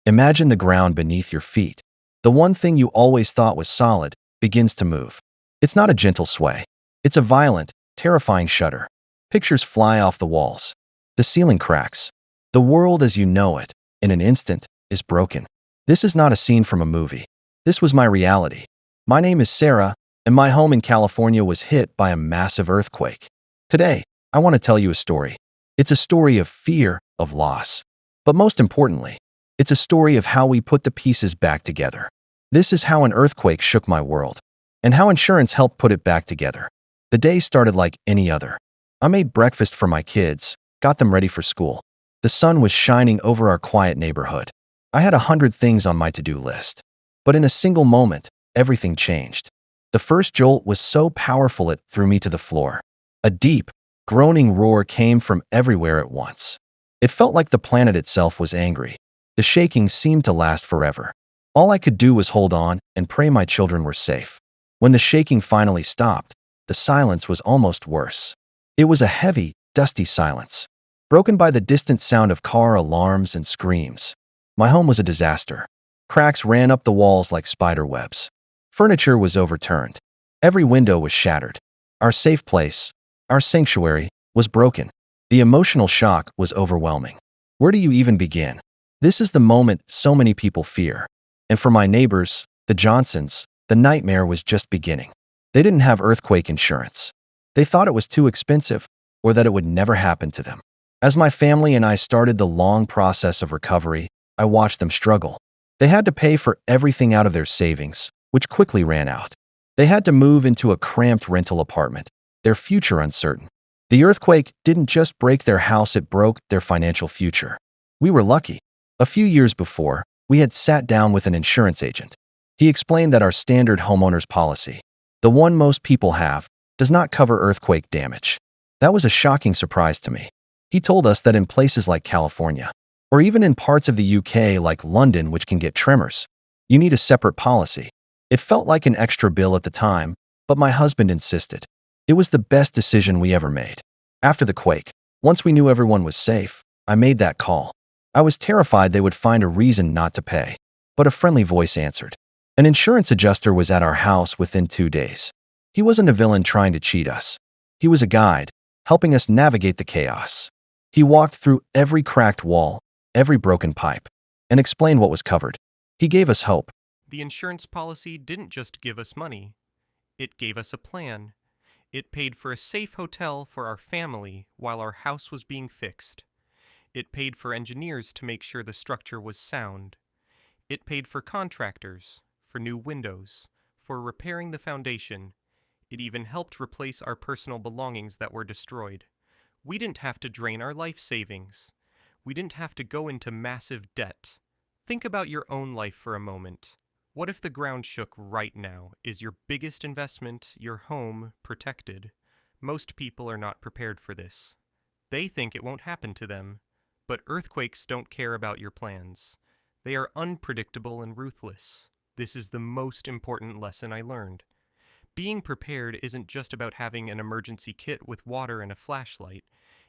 Imagine the ground beneath your feet. The one thing you always thought was solid begins to move. It's not a gentle sway. It's a violent, terrifying shudder. Pictures fly off the walls. The ceiling cracks. The world as you know it, in an instant, is broken. This is not a scene from a movie. This was my reality. My name is Sarah, and my home in California was hit by a massive earthquake. Today, I want to tell you a story. It's a story of fear, of loss. But most importantly, it's a story of how we put the pieces back together. This is how an earthquake shook my world, and how insurance helped put it back together. The day started like any other. I made breakfast for my kids, got them ready for school. The sun was shining over our quiet neighborhood. I had 100 things on my to-do list. But in a single moment, everything changed. The first jolt was so powerful it threw me to the floor. A deep, groaning roar came from everywhere at once. It felt like the planet itself was angry. The shaking seemed to last forever. All I could do was hold on and pray my children were safe. When the shaking finally stopped, the silence was almost worse. It was a heavy, dusty silence, broken by the distant sound of car alarms and screams. My home was a disaster. Cracks ran up the walls like spider webs. Furniture was overturned. Every window was shattered. Our safe place, our sanctuary, was broken. The emotional shock was overwhelming. Where do you even begin? This is the moment so many people fear. And for my neighbors, the Johnsons, the nightmare was just beginning. They didn't have earthquake insurance. They thought it was too expensive, or that it would never happen to them. As my family and I started the long process of recovery, I watched them struggle. They had to pay for everything out of their savings, which quickly ran out. They had to move into a cramped rental apartment, their future uncertain. The earthquake didn't just break their house, it broke their financial future. We were lucky. A few years before, we had sat down with an insurance agent. He explained that our standard homeowners policy, the one most people have, does not cover earthquake damage. That was a shocking surprise to me. He told us that in places like California, or even in parts of the UK like London, which can get tremors, you need a separate policy. It felt like an extra bill at the time, but my husband insisted. It was the best decision we ever made. After the quake, once we knew everyone was safe, I made that call. I was terrified they would find a reason not to pay, but a friendly voice answered. An insurance adjuster was at our house within 2 days. He wasn't a villain trying to cheat us. He was a guide, helping us navigate the chaos. He walked through every cracked wall, every broken pipe, and explained what was covered. He gave us hope. The insurance policy didn't just give us money. It gave us a plan. It paid for a safe hotel for our family while our house was being fixed. It paid for engineers to make sure the structure was sound. It paid for contractors, for new windows, for repairing the foundation. It even helped replace our personal belongings that were destroyed. We didn't have to drain our life savings. We didn't have to go into massive debt. Think about your own life for a moment. What if the ground shook right now? Is your biggest investment, your home, protected? Most people are not prepared for this. They think it won't happen to them. But earthquakes don't care about your plans. They are unpredictable and ruthless. This is the most important lesson I learned. Being prepared isn't just about having an emergency kit with water and a flashlight.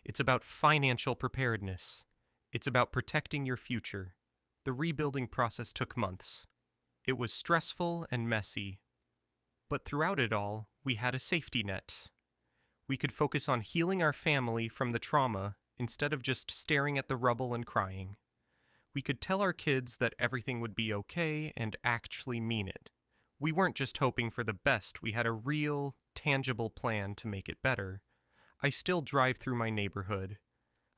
It's about financial preparedness. It's about protecting your future. The rebuilding process took months. It was stressful and messy. But throughout it all, we had a safety net. We could focus on healing our family from the trauma instead of just staring at the rubble and crying. We could tell our kids that everything would be okay and actually mean it. We weren't just hoping for the best, we had a real, tangible plan to make it better. I still drive through my neighborhood.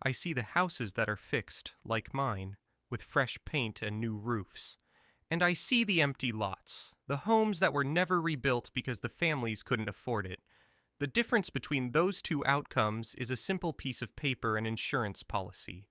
I see the houses that are fixed, like mine, with fresh paint and new roofs. And I see the empty lots, the homes that were never rebuilt because the families couldn't afford it. The difference between those two outcomes is a simple piece of paper and insurance policy.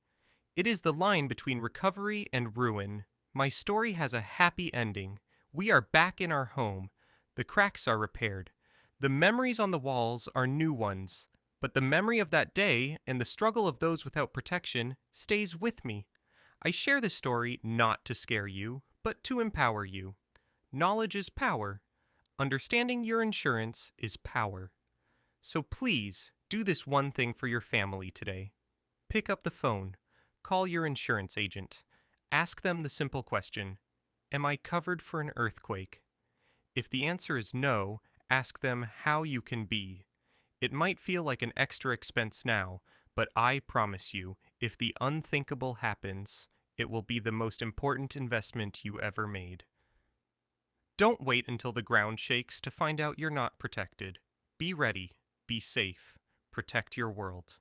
It is the line between recovery and ruin. My story has a happy ending. We are back in our home. The cracks are repaired. The memories on the walls are new ones. But the memory of that day and the struggle of those without protection stays with me. I share this story not to scare you, but to empower you. Knowledge is power. Understanding your insurance is power. So please, do this one thing for your family today. Pick up the phone. Call your insurance agent. Ask them the simple question, am I covered for an earthquake? If the answer is no, ask them how you can be. It might feel like an extra expense now, but I promise you, if the unthinkable happens, it will be the most important investment you ever made. Don't wait until the ground shakes to find out you're not protected. Be ready, be safe, protect your world.